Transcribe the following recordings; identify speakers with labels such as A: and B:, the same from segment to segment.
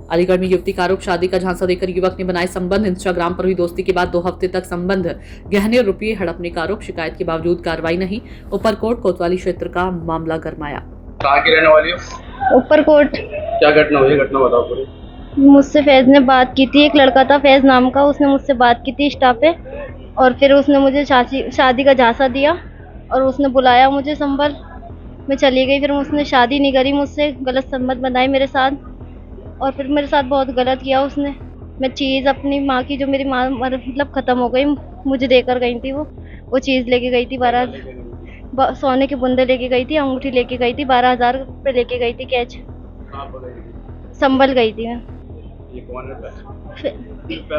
A: अलीगढ़ में युवती का आरोप, शादी का झांसा देकर युवक ने बनाए संबंध। इंस्टाग्राम पर हुई दोस्ती के बाद 2 हफ्ते तक संबंध, गहने और रुपये हड़पने का आरोप। शिकायत के बावजूद कार्रवाई नहीं। ऊपरकोट कोतवाली क्षेत्र का मामला गरमाया।
B: कहाँ की रहने वाली हो?
C: ऊपरकोट।
B: क्या घटना हुई, घटना बताओ पूरी।
C: मुझसे फैज ने बात की थी, एक लड़का था फैज नाम का, उसने मुझसे बात की थी इंस्टा पे, और फिर उसने मुझे शादी का झांसा दिया और उसने बुलाया मुझे संभल। मैं चली गई, फिर उसने शादी नहीं करी मुझसे, गलत संबंध बनाए मेरे साथ और फिर मेरे साथ बहुत गलत किया उसने। मैं चीज़ अपनी माँ की, जो मेरी माँ मतलब ख़त्म हो गई, मुझे देकर गई थी, वो चीज़ लेके गई थी। 12 सोने के बुंदे लेके गई थी, अंगूठी लेके गई थी, 12,000 रुपये लेके गई थी कैच।
B: कहाँ पर गई थी?
C: संभल गई थी मैं।
B: ये कौन है फैज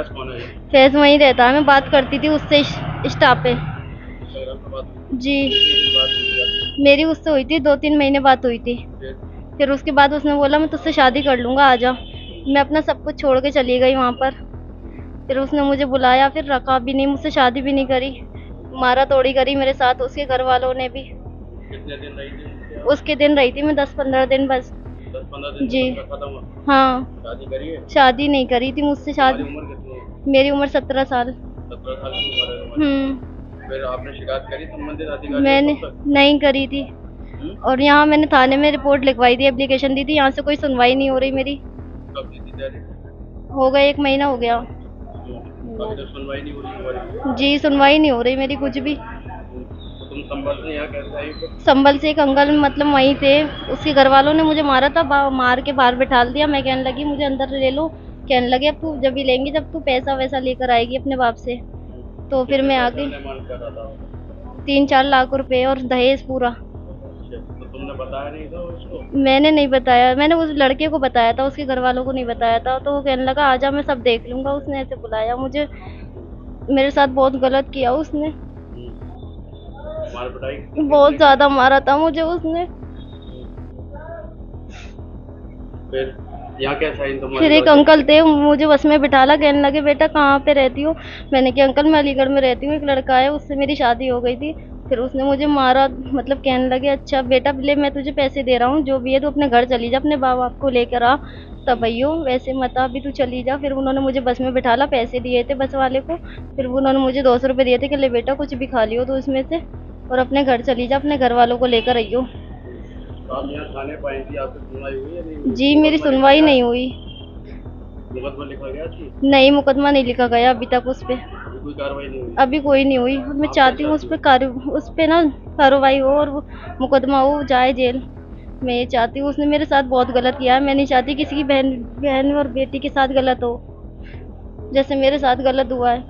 B: कौन है ये?
C: फैज वहीं रहता है, मैं बात करती थी उससे इंस्टा पे।
B: इंस्टाग्राम पे बात हुई?
C: जी,
B: बात हुई?
C: मेरी उससे हुई थी, 2-3 महीने बात हुई थी। फिर उसके बाद उसने बोला मैं तुझसे शादी कर लूँगा, आ जा। मैं अपना सब कुछ छोड़ के चली गई वहाँ पर। फिर उसने मुझे बुलाया, फिर रखा भी नहीं, मुझसे शादी भी नहीं करी, मारा तोड़ी करी मेरे साथ उसके घर वालों ने भी।
B: कितने दिन रही थी?
C: उसके दिन रही थी मैं 10-15 दिन बस।
B: 10-15 दिन
C: जी।
B: में खत्म हुआ?
C: हाँ,
B: शादी करी है?
C: शादी नहीं करी थी मुझसे।
B: तुम्हारी
C: शादी,
B: उम्र कितनी है?
C: मेरी उम्र 17 साल।
B: 17 साल की उम्र है तुम्हारी। फिर आपने शिकायत करी संबंधित अधिकारी
C: मैंने
B: को तक?
C: नहीं करी थी, और यहाँ मैंने थाने में रिपोर्ट लिखवाई थी, एप्लीकेशन दी थी, यहाँ से कोई सुनवाई नहीं हो रही मेरी।
B: कब दी थी तैयारी?
C: हो गया 1 महीना हो गया।
B: अभी तक सुनवाई नहीं हो रही तुम्हारी?
C: जी, सुनवाई नहीं हो रही मेरी कुछ भी।
B: तो तुम संभल से यहाँ कैसे आई फिर?
C: संभल से एक अंकल मतलब वहीं थे, उसके घर वालों ने मुझे मारा था, मार के बाहर बैठा दिया। मैं कहने लगी मुझे अंदर ले लो, कहने लगे अब तू जब भी लेंगी जब तू पैसा वैसा लेकर आएगी अपने बाप से। तो फिर मैं आ गई।
B: कितने मांग कर रहा था?
C: 3-4 लाख रुपए और दहेज पूरा।
B: तो तुमने बताया नहीं था उसको?
C: मैंने नहीं बताया, मैंने उस लड़के को बताया था, उसके घर वालों को नहीं बताया था। तो वो कहने लगा आजा मैं सब देख लूंगा। उसने ऐसे बुलाया मुझे, मेरे साथ बहुत गलत किया उसने,
B: मार पिटाई?
C: बहुत ज्यादा मारा था मुझे उसने।
B: फिर यहाँ कैसे आई तुम्हारी?
C: फिर एक अंकल थे, मुझे बस में बिठाला, कहने लगे बेटा कहाँ पे रहती हो? मैंने कहा अंकल मैं अलीगढ़ में रहती हूँ, एक लड़का है उससे मेरी शादी हो गई थी। फिर उसने मुझे मारा, मतलब कहने लगे अच्छा बेटा ले मैं तुझे पैसे दे रहा हूँ, जो भी है तू अपने घर चली जा, अपने बाप बाप को लेकर आ, तब आइयो, वैसे मत आ, अभी तू चली जा। फिर उन्होंने मुझे बस में बिठाला, पैसे दिए थे बस वाले को। फिर उन्होंने मुझे 200 रुपये दिए थे कि ले बेटा कुछ भी खा लियो तो इसमें से, और अपने घर चली जा, अपने घर वालों को लेकर आइयो।
B: आप यहाँ थाने पे आई थी, आपकी सुनवाई हुई या नहीं हुई?
C: जी, मेरी सुनवाई नहीं हुई।
B: मुकदमा लिखा गया थी?
C: नहीं, मुकदमा नहीं लिखा गया अभी तक उस पे,
B: अभी कोई कार्रवाई नहीं हुई?
C: अभी कोई नहीं हुई। मैं चाहती हूँ उस पे ना कार्रवाई हो और वो मुकदमा हो, जाए जेल। मैं ये चाहती हूँ, उसने मेरे साथ बहुत गलत किया है। मैं नहीं चाहती किसी की बहन और बेटी के साथ गलत हो, जैसे मेरे साथ गलत हुआ है।